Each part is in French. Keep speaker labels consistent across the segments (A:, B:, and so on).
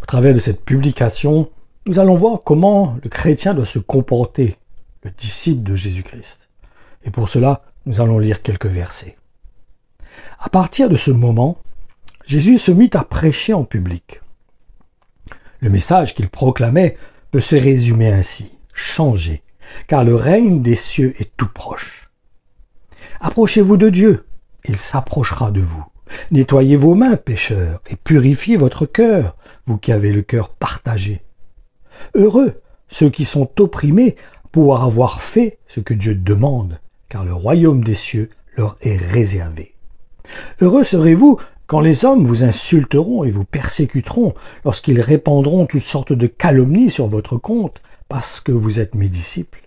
A: Au travers de cette publication, nous allons voir comment le chrétien doit se comporter, le disciple de Jésus-Christ. Et pour cela, nous allons lire quelques versets. À partir de ce moment, Jésus se mit à prêcher en public. Le message qu'il proclamait peut se résumer ainsi: changez, car le règne des cieux est tout proche. Approchez-vous de Dieu, il s'approchera de vous. Nettoyez vos mains, pécheurs, et purifiez votre cœur, vous qui avez le cœur partagé. Heureux ceux qui sont opprimés pour avoir fait ce que Dieu demande, car le royaume des cieux leur est réservé. Heureux serez-vous quand les hommes vous insulteront et vous persécuteront, lorsqu'ils répandront toutes sortes de calomnies sur votre compte, parce que vous êtes mes disciples.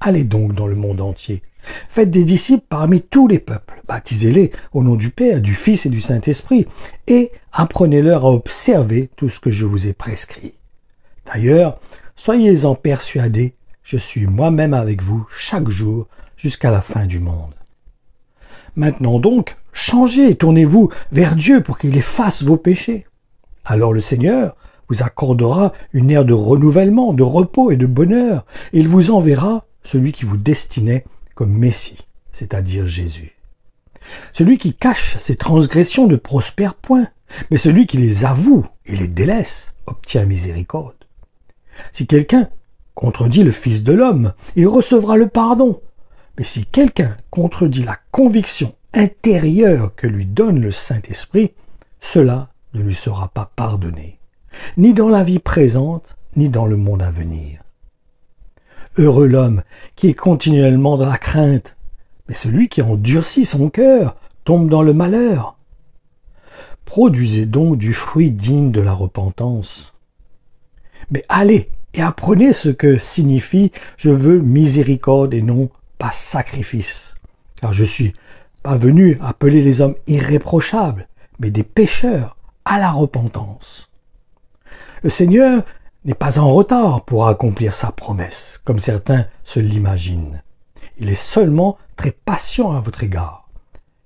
A: Allez donc dans le monde entier. Faites des disciples parmi tous les peuples. Baptisez-les au nom du Père, du Fils et du Saint-Esprit, et apprenez-leur à observer tout ce que je vous ai prescrit. D'ailleurs, soyez-en persuadés, je suis moi-même avec vous chaque jour jusqu'à la fin du monde. Maintenant donc, changez et tournez-vous vers Dieu pour qu'il efface vos péchés. Alors le Seigneur vous accordera une ère de renouvellement, de repos et de bonheur, et il vous enverra celui qui vous destinait comme Messie, c'est-à-dire Jésus. Celui qui cache ses transgressions ne prospère point, mais celui qui les avoue et les délaisse obtient miséricorde. Si quelqu'un contredit le Fils de l'homme, il recevra le pardon. Mais si quelqu'un contredit la conviction intérieure que lui donne le Saint-Esprit, cela ne lui sera pas pardonné, ni dans la vie présente, ni dans le monde à venir. Heureux l'homme qui est continuellement dans la crainte, mais celui qui endurcit son cœur tombe dans le malheur. Produisez donc du fruit digne de la repentance. Mais allez et apprenez ce que signifie « je veux miséricorde et non pas sacrifice ». Car je suis pas venu appeler les hommes irréprochables, mais des pécheurs à la repentance. Le Seigneur n'est pas en retard pour accomplir sa promesse, comme certains se l'imaginent. Il est seulement très patient à votre égard,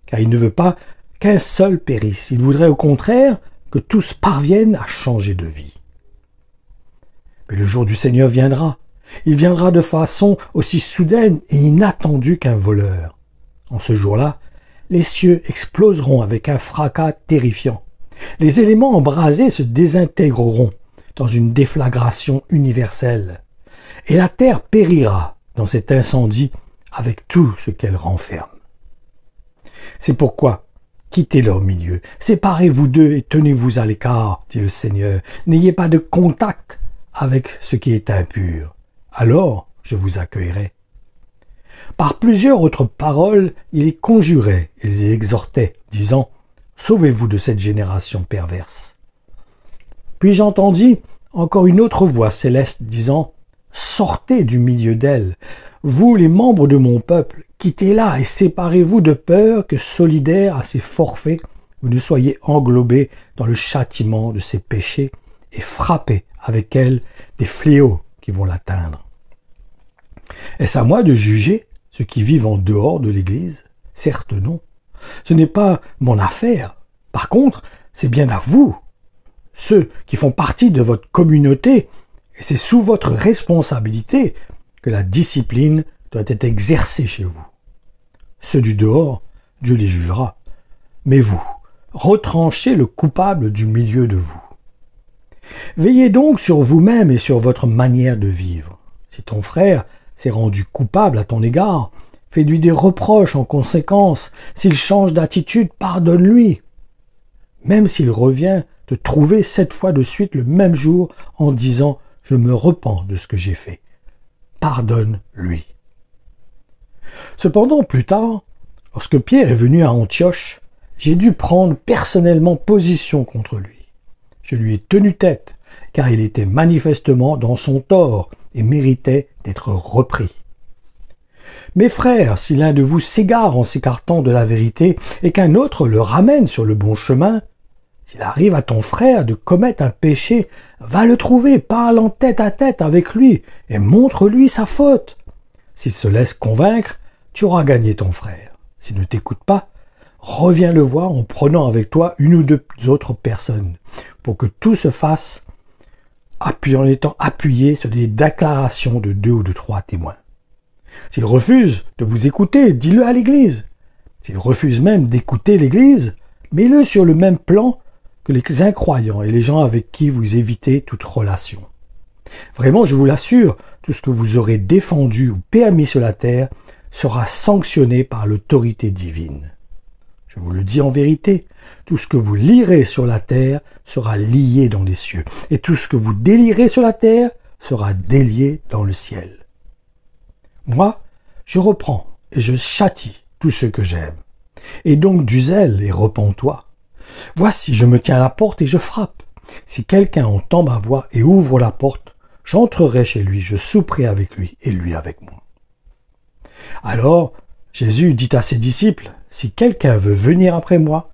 A: car il ne veut pas qu'un seul périsse. Il voudrait au contraire que tous parviennent à changer de vie. Mais le jour du Seigneur viendra. Il viendra de façon aussi soudaine et inattendue qu'un voleur. En ce jour-là, les cieux exploseront avec un fracas terrifiant. Les éléments embrasés se désintégreront dans une déflagration universelle. Et la terre périra dans cet incendie avec tout ce qu'elle renferme. C'est pourquoi, quittez leur milieu, séparez-vous d'eux et tenez-vous à l'écart, dit le Seigneur. N'ayez pas de contact avec ce qui est impur. Alors je vous accueillerai. Par plusieurs autres paroles, il les conjurait et les exhortait, disant « Sauvez-vous de cette génération perverse ». Puis j'entendis encore une autre voix céleste disant « Sortez du milieu d'elle, vous les membres de mon peuple, quittez-la et séparez-vous de peur que, solidaires à ses forfaits, vous ne soyez englobés dans le châtiment de ses péchés et frappés avec elle des fléaux qui vont l'atteindre. Est-ce à moi de juger ceux qui vivent en dehors de l'Église? Certes non. Ce n'est pas mon affaire. Par contre, c'est bien à vous, ceux qui font partie de votre communauté, et c'est sous votre responsabilité que la discipline doit être exercée chez vous. Ceux du dehors, Dieu les jugera. Mais vous, retranchez le coupable du milieu de vous. Veillez donc sur vous-même et sur votre manière de vivre. Si ton frère s'est rendu coupable à ton égard, fais-lui des reproches en conséquence. S'il change d'attitude, pardonne-lui. Même s'il revient te trouver 7 fois de suite le même jour en disant « Je me repens de ce que j'ai fait ». Pardonne-lui. Cependant, plus tard, lorsque Pierre est venu à Antioche, j'ai dû prendre personnellement position contre lui. Je lui ai tenu tête, car il était manifestement dans son tort et méritait d'être repris. Mes frères, si l'un de vous s'égare en s'écartant de la vérité et qu'un autre le ramène sur le bon chemin, s'il arrive à ton frère de commettre un péché, va le trouver, parle en tête à tête avec lui et montre-lui sa faute. S'il se laisse convaincre, tu auras gagné ton frère. S'il ne t'écoute pas, reviens le voir en prenant avec toi une ou deux autres personnes, pour que tout se fasse en étant appuyé sur des déclarations de 2 ou de 3 témoins. S'il refuse de vous écouter, dis-le à l'Église. S'il refuse même d'écouter l'Église, mets-le sur le même plan que les incroyants et les gens avec qui vous évitez toute relation. Vraiment, je vous l'assure, tout ce que vous aurez défendu ou permis sur la terre sera sanctionné par l'autorité divine. Je vous le dis en vérité, tout ce que vous lirez sur la terre sera lié dans les cieux, et tout ce que vous délierez sur la terre sera délié dans le ciel. Moi, je reprends et je châtie tous ceux que j'aime. Et donc du zèle et repens-toi. Voici, je me tiens à la porte et je frappe. Si quelqu'un entend ma voix et ouvre la porte, j'entrerai chez lui, je souperai avec lui et lui avec moi. Alors, Jésus dit à ses disciples, si quelqu'un veut venir après moi,